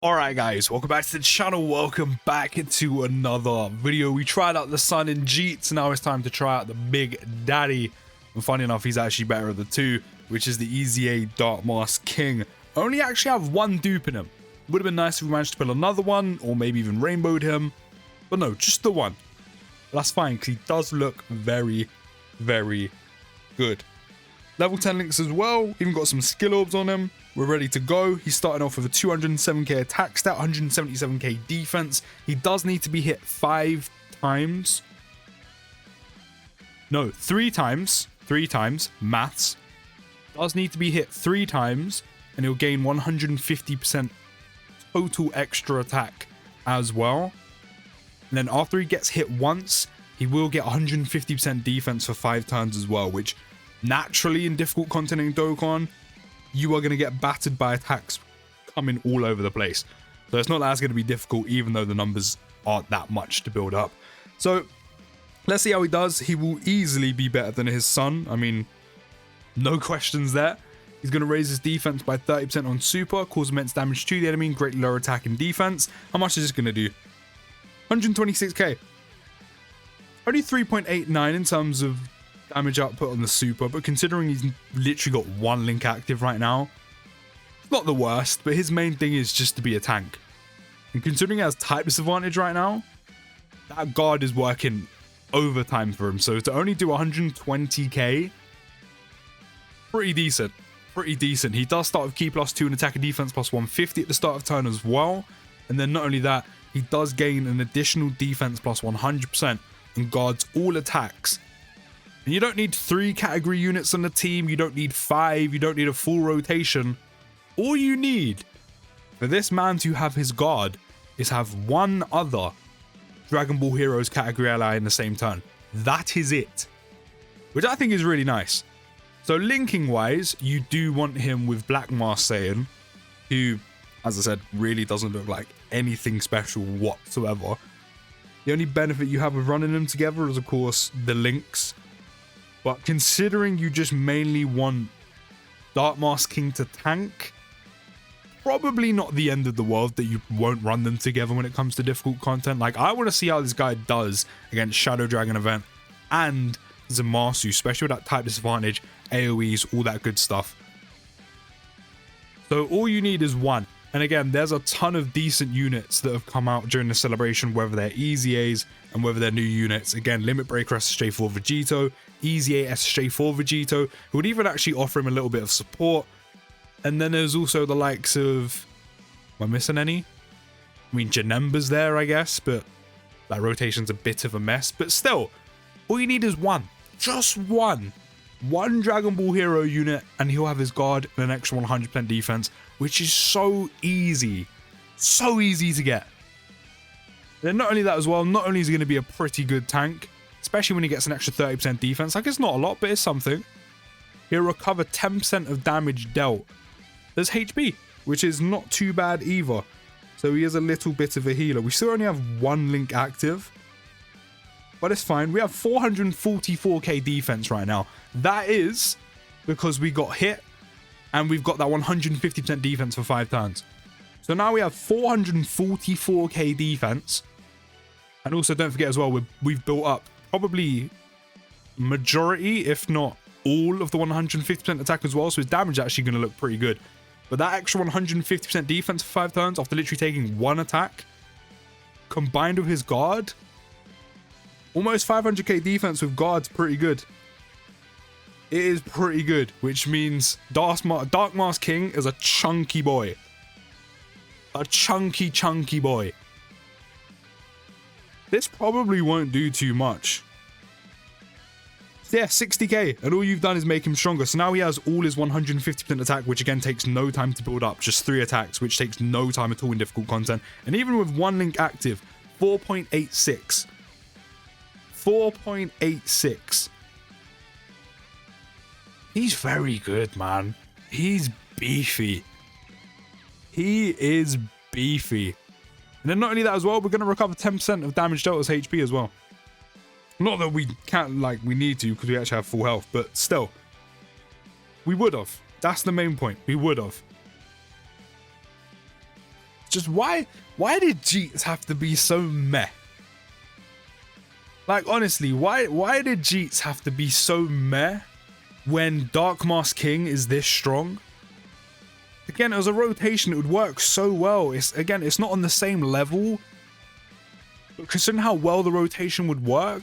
Alright guys, welcome back to the channel, welcome back to another video. We tried out the Sun in GETES, now it's time to try out the Big Daddy. And funny enough, he's actually better of the two, which is the EZA Dark Mask King. Only actually have one dupe in him. Would have been nice if we managed to pull another one, or maybe even rainbowed him. But no, just the one. But that's fine, because he does look very, very good. Level 10 links as well, even got some skill orbs on him. We're ready to go. He's starting off with a 207k attack stat, 177k defense. He does need to be hit 5 times. No, 3 times. 3 times. Maths. Does need to be hit 3 times, and he'll gain 150% total extra attack as well. And then after he gets hit once, he will get 150% defense for 5 turns as well, which naturally in difficult content in Dokkan, you are going to get battered by attacks coming all over the place. So it's not that it's going to be difficult, even though the numbers aren't that much to build up. So let's see how he does. He will easily be better than his son. I mean, no questions there. He's going to raise his defense by 30% on super, cause immense damage to the enemy, greatly lower attack and defense. How much is this going to do? 126k. Only 3.89 in terms of damage output on the super, but considering he's literally got 1 link active right now, it's not the worst, but his main thing is just to be a tank. And considering he has type disadvantage right now, that guard is working overtime for him. So to only do 120k, pretty decent. Pretty decent. He does start with key +2 and attack and defense +150 at the start of turn as well. And then not only that, he does gain an additional defense +100% and guards all attacks. And you don't need 3 category units on the team, you don't need 5, you don't need a full rotation. All you need for this man to have his guard is have 1 other Dragon Ball Heroes category ally in the same turn. That is it. Which I think is really nice. So linking wise, you do want him with Black Mask Saiyan, who, as I said, really doesn't look like anything special whatsoever. The only benefit you have of running them together is of course the links. But considering you just mainly want Dark Mask King to tank, probably not the end of the world that you won't run them together when it comes to difficult content. Like, I want to see how this guy does against Shadow Dragon event and Zamasu, especially with that type disadvantage, AoEs, all that good stuff. So all you need is 1. And again, there's a ton of decent units that have come out during the celebration, whether they're EZAs and whether they're new units. Again, Limit Breaker SSJ4 Vegito, EZA SSJ4 Vegito, who would even actually offer him a little bit of support. And then there's also the likes of... Am I missing any? I mean, Janemba's there, I guess, but that rotation's a bit of a mess. But still, all you need is 1. Just 1. 1 Dragon Ball Hero unit, and he'll have his guard and an extra 100% defense, which is so easy. So easy to get. And then not only that as well, not only is he going to be a pretty good tank, especially when he gets an extra 30% defense. Like, it's not a lot, but it's something. He'll recover 10% of damage dealt. There's HP, which is not too bad either. So he is a little bit of a healer. We still only have 1 link active, but it's fine. We have 444k defense right now. That is because we got hit and we've got that 150% defense for 5 turns. So now we have 444k defense. And also don't forget as well, we've built up probably majority, if not all, of the 150% attack as well. So his damage is actually going to look pretty good. But that extra 150% defense for 5 turns after literally taking 1 attack, combined with his guard, almost 500k defense with guard's pretty good. It is pretty good, which means Dark Mask King is a chunky boy. A chunky boy. This probably won't do too much. So yeah, 60k, and all you've done is make him stronger. So now he has all his 150% attack, which again takes no time to build up. Just 3 attacks, which takes no time at all in difficult content. And even with 1 link active, 4.86. 4.86. He's very good, man. He's beefy. He is beefy. And then not only that as well, we're going to recover 10% of damage dealt as HP as well. Not that we can't, like, we need to, because we actually have full health, but still. We would have. That's the main point. We would have. Just why did GETES have to be so meh? Like, honestly, why did GETES have to be so meh when Dark Mask King is this strong? Again, as a rotation, it would work so well. It's not on the same level. But considering how well the rotation would work,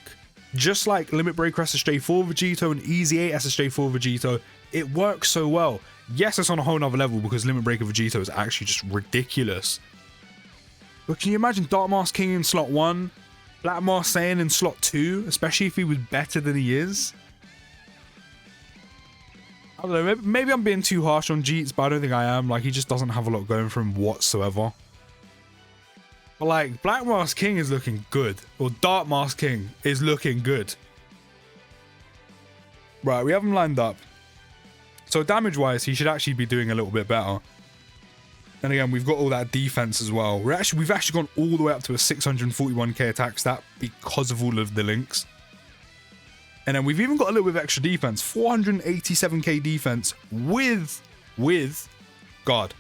just like Limit Breaker SSJ4 Vegito and EZA SSJ4 Vegito, it works so well. Yes, it's on a whole nother level because Limit Breaker Vegito is actually just ridiculous. But can you imagine Dark Mask King in slot 1, Black Mask Saiyan in slot 2, especially if he was better than he is? I don't know, maybe I'm being too harsh on GETES, but I don't think I am. Like, he just doesn't have a lot going for him whatsoever. But like, Black Mask King is looking good. Or Dark Mask King is looking good. Right, we have him lined up. So damage-wise, he should actually be doing a little bit better. And again, we've got all that defense as well. We've actually gone all the way up to a 641k attack stat because of all of the links. And then we've even got a little bit of extra defense. 487k defense with guard.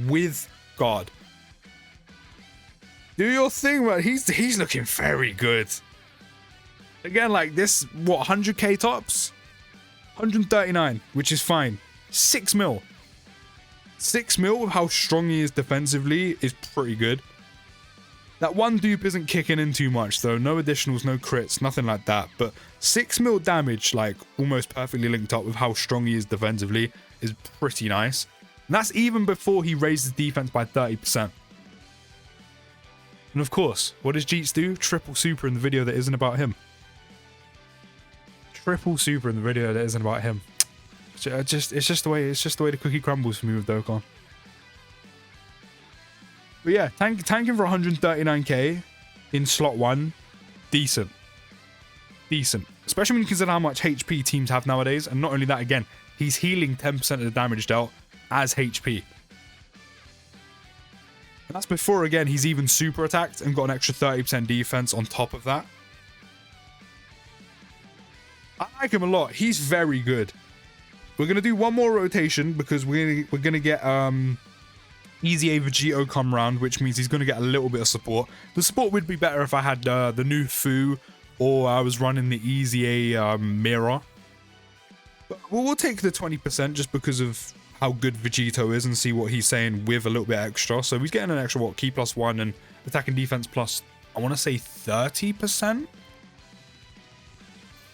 With guard. Do your thing, man. He's looking very good. Again, like this, what, 100k tops? 139, which is fine. 6 mil. 6 mil with how strong he is defensively is pretty good. That one dupe isn't kicking in too much though. No additionals, no crits, nothing like that. But 6 mil damage, like almost perfectly linked up with how strong he is defensively, is pretty nice. And that's even before he raises defense by 30%. And of course, what does GETES do? Triple super in the video that isn't about him. Triple super in the video that isn't about him. It's just the way the cookie crumbles for me with Dokkan. But yeah, tanking for 139k in slot 1, decent. Decent. Especially when you consider how much HP teams have nowadays. And not only that, again, he's healing 10% of the damage dealt as HP. And that's before, again, he's even super attacked and got an extra 30% defense on top of that. I like him a lot. He's very good. We're going to do one more rotation because we're going to get EZA Vegito come round, which means he's going to get a little bit of support. The support would be better if I had the new Fu or I was running the EZA Mirror. But we'll take the 20% just because of how good Vegito is and see what he's saying with a little bit extra. So he's getting an extra, what, key +1 and attack and defense plus, I want to say 30%?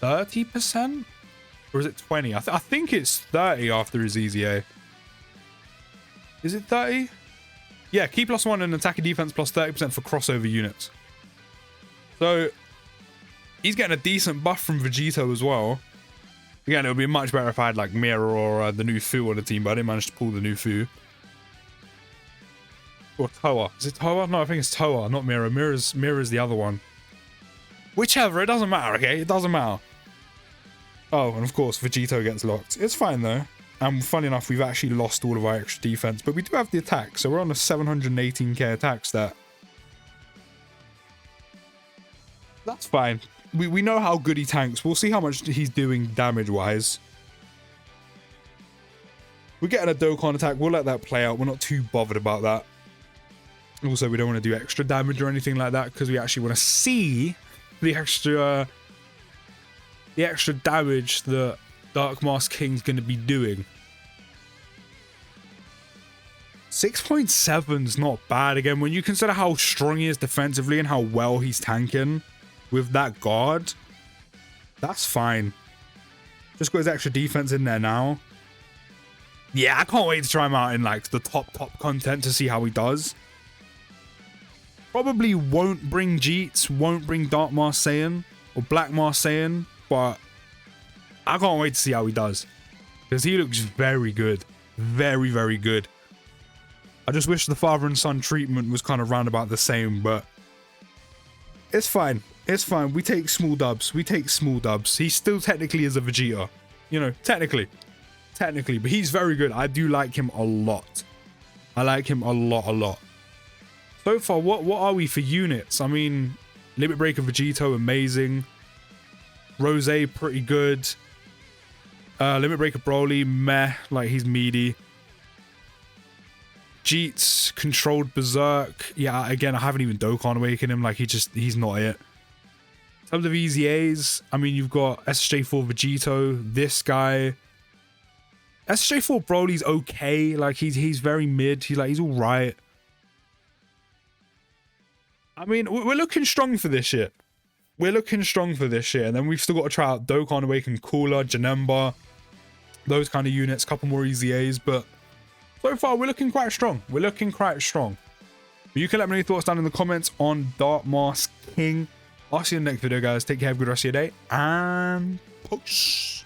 30%? Or is it 20? I think it's 30 after his EZA. Is it 30? Yeah, key +1 and attack and defense plus 30% for crossover units. So he's getting a decent buff from Vegito as well. Again, it would be much better if I had like Mirror or the new Fu on the team, but I didn't manage to pull the new Fu. Or Toa. Is it Toa? No, I think it's Toa, not Mirror. Mirror's the other one. Whichever, it doesn't matter, okay? It doesn't matter. Oh, and of course, Vegito gets locked. It's fine, though. And funny enough, we've actually lost all of our extra defense, but we do have the attack, so we're on a 718k attack stat. That's fine. We know how good he tanks. We'll see how much he's doing damage-wise. We're getting a Dokkan attack. We'll let that play out. We're not too bothered about that. Also, we don't want to do extra damage or anything like that because we actually want to see the extra damage that Dark Mask King's going to be doing. 6.7's not bad. Again, when you consider how strong he is defensively and how well he's tanking with that guard, that's fine. Just got his extra defense in there now. Yeah, I can't wait to try him out in like the top content to see how he does. Probably won't bring GETES, won't bring Dark Mask Saiyan or Black Mask Saiyan, but I can't wait to see how he does because he looks very good. Very, very good. I just wish the father and son treatment was kind of round about the same, but it's fine. It's fine. We take small dubs. We take small dubs. He still technically is a Vegeta. You know, technically. Technically. But he's very good. I do like him a lot. I like him a lot. So far, what are we for units? I mean, Limit Breaker Vegito, amazing. Rose, pretty good. Limit Breaker Broly, meh. Like, he's meaty. GETES, Controlled Berserk. Yeah, again, I haven't even Dokkan awakened him. Like, he's not it. In terms of EZAs, I mean, you've got SJ4 Vegito, this guy. SJ4 Broly's okay. Like, he's very mid. He's all right. I mean, we're looking strong for this shit. We're looking strong for this shit. And then we've still got to try out Dokkan Awaken Cooler, Janemba, those kind of units, couple more EZAs. But so far, we're looking quite strong. We're looking quite strong. But you can let me know your thoughts down in the comments on Dark Mask King. I'll see you in the next video, guys. Take care. Have a good rest of your day. And peace.